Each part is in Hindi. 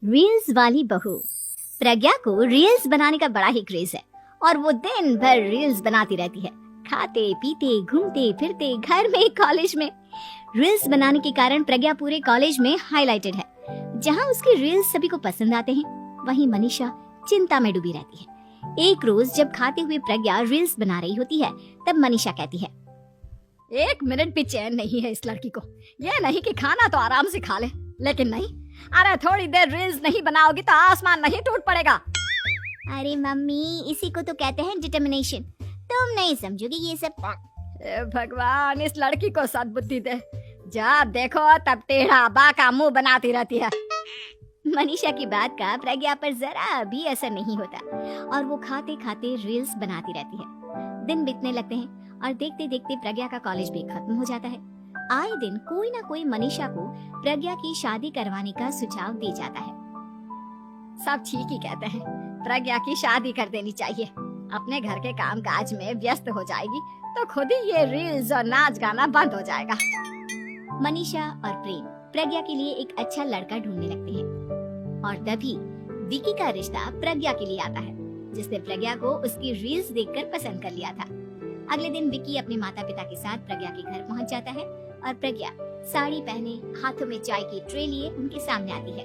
रील्स वाली बहू। प्रज्ञा को रील्स बनाने का बड़ा ही क्रेज है और वो दिन भर रील्स बनाती रहती है, खाते पीते घूमते फिरते घर में कॉलेज में। रील्स बनाने के कारण प्रज्ञा पूरे कॉलेज में हाईलाइटेड है। जहाँ उसकी रील्स सभी को पसंद आते हैं, वहीं मनीषा चिंता में डूबी रहती है। एक रोज जब खाते हुए प्रज्ञा रील्स बना रही होती है, तब मनीषा कहती है, एक मिनट भी चैन नहीं है इस लड़की को। ये नहीं कि खाना तो आराम से खा ले, लेकिन नहीं, अरे थोड़ी देर रील्स नहीं बनाओगी तो आसमान नहीं टूट पड़ेगा। अरे मम्मी, इसी को तो कहते हैं डिटर्मिनेशन। तुम नहीं समझोगी ये सब। भगवान, इस लड़की को सद्बुद्धि दे। जब देखो तब टेढ़ा बाका मुंह बनाती रहती है। मनीषा की बात का प्रज्ञा पर जरा भी असर नहीं होता और वो खाते खाते रील्स बनाती रहती है। दिन बीतने लगते हैं और देखते देखते प्रज्ञा का कॉलेज भी खत्म हो जाता है। आए दिन कोई ना कोई मनीषा को प्रज्ञा की शादी करवाने का सुझाव दे जाता है। सब ठीक ही कहते हैं, प्रज्ञा की शादी कर देनी चाहिए। अपने घर के काम काज में व्यस्त हो जाएगी तो खुद ही ये रील्स और नाच गाना बंद हो जाएगा। मनीषा और प्रेम प्रज्ञा के लिए एक अच्छा लड़का ढूंढने लगते हैं और तभी विकी का रिश्ता प्रज्ञा के लिए आता है, जिसने प्रज्ञा को उसकी रील्स देखकर पसंद कर लिया था। अगले दिन विकी अपने माता पिता के साथ प्रज्ञा के घर पहुंच जाता है और प्रज्ञा साड़ी पहने हाथों में चाय की ट्रे लिए उनके सामने आती है।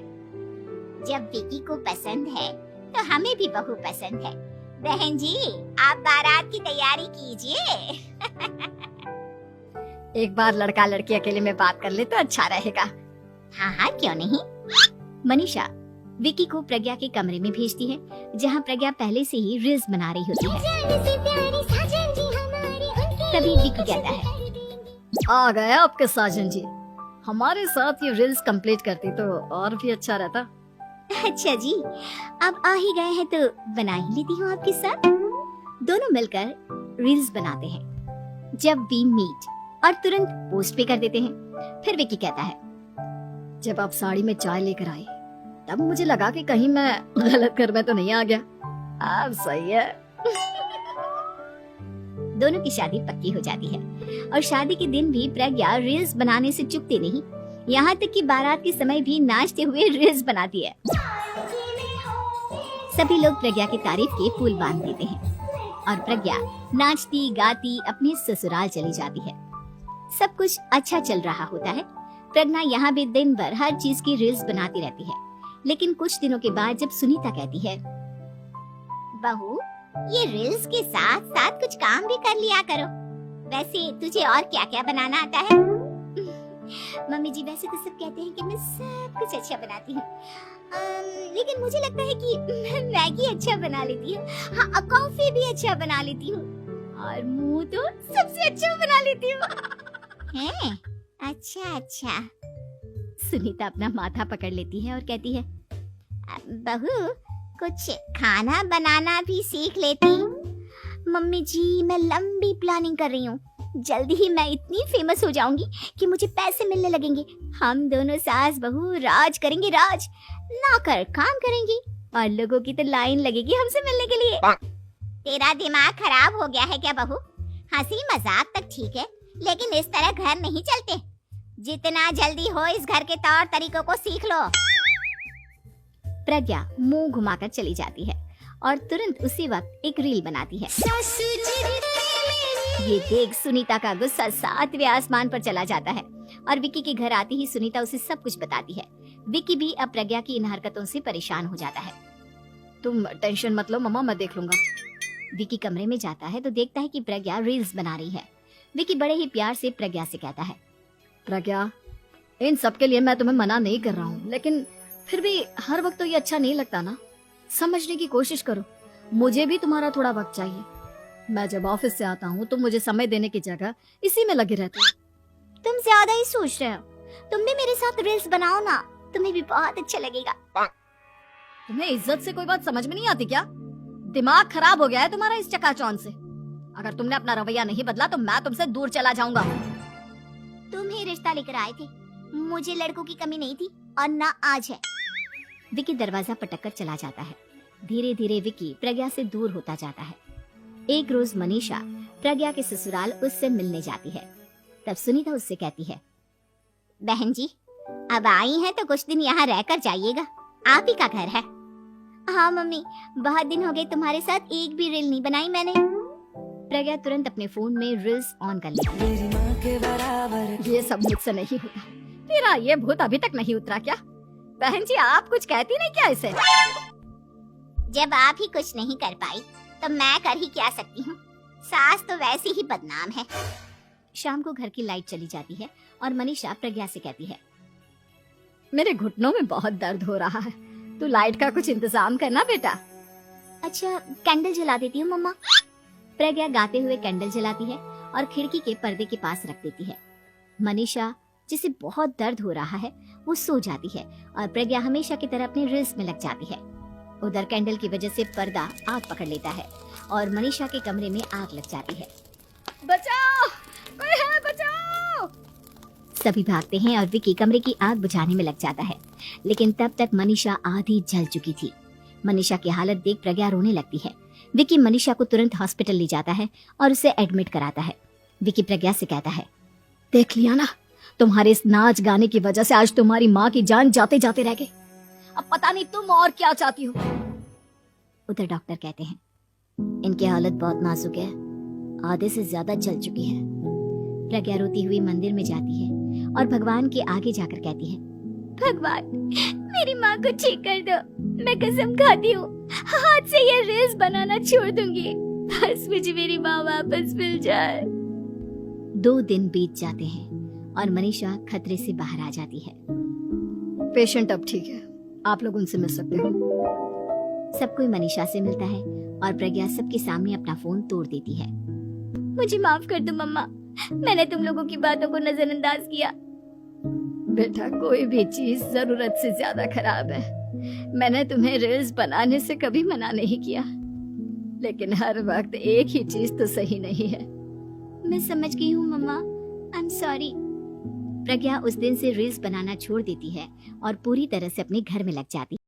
जब विकी को पसंद है तो हमें भी बहू पसंद है। बहन जी, आप बारात की तैयारी कीजिए। एक बार लड़का लड़की अकेले में बात कर ले तो अच्छा रहेगा। हाँ हाँ, क्यों नहीं। मनीषा विकी को प्रज्ञा के कमरे में भेजती है, जहाँ प्रज्ञा पहले से ही रील्स बना रही होती है। तभी विकी कहता है, आ गए आपके साजन जी। हमारे साथ ये रील्स कंप्लीट करती तो और भी अच्छा रहता। अच्छा जी, अब आ ही गए हैं तो बना ही लेती हूँ आपके साथ। दोनों मिलकर रील्स बनाते हैं। जब वी मीट और तुरंत पोस्ट भी कर देते हैं। फिर विकी कहता है, जब आप साड़ी में चाय लेकर आई तब मुझे लगा कि कहीं मैं गलत घर में तो नहीं आ गया। अब सही है। दोनों की शादी पक्की हो जाती है और शादी के दिन भी प्रज्ञा रील्स बनाने से चूकती नहीं। यहाँ तक कि बारात के समय भी नाचते हुए रील्स बनाती है। सभी लोग प्रज्ञा की तारीफ के पुल बांध देते हैं और प्रज्ञा नाचती गाती अपने ससुराल चली जाती है। सब कुछ अच्छा चल रहा होता है। प्रज्ञा यहाँ भी दिन भर हर चीज की रील्स बनाती रहती है। लेकिन कुछ दिनों के बाद जब सुनीता कहती है, बहू, ये रील्स के साथ साथ कुछ काम भी कर लिया करो। वैसे तुझे और क्या क्या बनाना आता है? मम्मी जी, वैसे तो सब कहते हैं कि मैं सब कुछ अच्छा बनाती हूँ, लेकिन मुझे लगता है कि मैं मैगी अच्छा बना लेती हूँ। हाँ, कॉफी भी अच्छा बना लेती हूँ और मुंह तो सबसे अच्छा बना लेती हूँ। हैं? अच्छा अच्छा। सुनीता अपना माथा पकड़ लेती है और कहती है, बहू, कुछ खाना बनाना भी सीख लेती। मम्मी जी, मैं लंबी प्लानिंग कर रही हूँ। जल्दी ही मैं इतनी फेमस हो जाऊंगी कि मुझे पैसे मिलने लगेंगे। हम दोनों सास बहू राज करेंगे, राज। नौकर काम करेंगे और लोगों की तो लाइन लगेगी हमसे मिलने के लिए। तेरा दिमाग खराब हो गया है क्या बहू? हंसी मजाक तक ठीक है, लेकिन इस तरह घर नहीं चलते। जितना जल्दी हो इस घर के तौर तरीकों को सीख लो। प्रज्ञा मुंह घुमाकर चली जाती है और तुरंत उसी वक्त एक रील बनाती है। ये देख सुनीता का गुस्सा 7वें आसमान पर चला जाता है और विकी के घर आते ही सुनीता उसे सब कुछ बताती है। विकी भी अब प्रज्ञा की इन हरकतों से परेशान हो जाता है। तुम टेंशन मत लो मम्मा, मैं देख लूंगा। विकी कमरे में जाता है तो देखता है कि प्रज्ञा रील्स बना रही है। विकी बड़े ही प्यार से प्रज्ञा से कहता है, प्रज्ञा, इन सब के लिए मैं तुम्हें मना नहीं कर रहा हूँ, लेकिन फिर भी हर वक्त तो ये अच्छा नहीं लगता ना। समझने की कोशिश करो, मुझे भी तुम्हारा थोड़ा वक्त चाहिए। मैं जब ऑफिस से आता हूँ तो मुझे समय देने की जगह इसी में लगे रहते हो। तुम ज्यादा ही सोच रहे हो। तुम भी मेरे साथ रील्स बनाओ ना, तुम्हें भी बहुत अच्छा लगेगा। तुम्हें इज्जत से कोई बात समझ में नहीं आती क्या? दिमाग खराब हो गया है तुम्हारा इस चकाचौंध से। अगर तुमने अपना रवैया नहीं बदला तो मैं तुमसे दूर चला जाऊंगा। तुम ही रिश्ता लेकर आए थे, मुझे लड़कों की कमी नहीं थी और ना आज है। विकी दरवाजा पटक कर चला जाता है। धीरे धीरे विकी प्रज्ञा से दूर होता जाता है। एक रोज मनीषा प्रज्ञा के ससुराल उससे मिलने जाती है। तब सुनीता उससे कहती है, बहन जी, अब आई हैं तो कुछ दिन यहाँ रहकर जाइएगा। आप ही का घर है? हाँ मम्मी, बहुत दिन हो गए तुम्हारे साथ एक भी रील नहीं बनाई मैंने। प्रज्ञा तुरंत अपने फोन में रील्स ऑन कर लेती है। ये सब मुझसे नहीं होगा। तेरा ये भूत अभी तक नहीं उतरा क्या? बहन जी आप कुछ कहती नहीं क्या इसे? जब आप ही कुछ नहीं कर पाई तो मैं कर ही क्या सकती हूँ। सास तो वैसे ही बदनाम है। शाम को घर की लाइट चली जाती है और मनीषा प्रज्ञा से कहती है, मेरे घुटनों में बहुत दर्द हो रहा है, तू लाइट का कुछ इंतजाम करना बेटा। अच्छा कैंडल जला देती हूँ मम्मा। प्रज्ञा गाते हुए कैंडल जलाती है और खिड़की के पर्दे के पास रख देती है। मनीषा जिसे बहुत दर्द हो रहा है वो सो जाती है और प्रज्ञा हमेशा की तरह अपने रील्स में लग जाती है। उधर कैंडल की वजह से पर्दा आग पकड़ लेता है और मनीषा के कमरे में आग लग जाती है। बचाओ, कोई है, बचाओ। सभी भागते हैं और विकी कमरे की आग बुझाने में लग जाता है, लेकिन तब तक मनीषा आधी जल चुकी थी। मनीषा की हालत देख प्रज्ञा रोने लगती है। विकी मनीषा को तुरंत हॉस्पिटल ले जाता है और उसे एडमिट कराता है। विकी प्रज्ञा से कहता है, देख लिया ना, तुम्हारे इस नाच गाने की वजह से आज तुम्हारी माँ की जान जाते जाते रह गई। अब पता नहीं तुम और क्या चाहती हो। उधर डॉक्टर कहते हैं, इनकी हालत बहुत नाजुक है, आधे से ज्यादा जल चुकी है। प्रज्ञा रोती हुई मंदिर में जाती है और भगवान के आगे जाकर कहती है, भगवान मेरी माँ को ठीक कर दो, मैं कसम खाती हूँ हाथ से ये रील्स बनाना छोड़ दूंगी, बस मुझे मेरी माँ वापस मिल जाए। 2 दिन बीत जाते हैं और मनीषा खतरे से बाहर आ जाती है। पेशेंट अब ठीक है, आप लोग उनसे मिल सकते हो। सब कोई मनीषा से मिलता है और प्रज्ञा सबके सामने अपना फोन तोड़ देती है। मुझे माफ कर दो मम्मा, मैंने तुम लोगों की बातों को नजरअंदाज किया। बेटा कोई भी चीज जरूरत से ज्यादा खराब है। मैंने तुम्हें रील्स बनाने से कभी मना नहीं किया, लेकिन हर वक्त एक ही चीज तो सही नहीं है। मैं समझ गई हूँ मम्मा, आई एम सॉरी। प्रज्ञा उस दिन से रील्स बनाना छोड़ देती है और पूरी तरह से अपने घर में लग जाती है।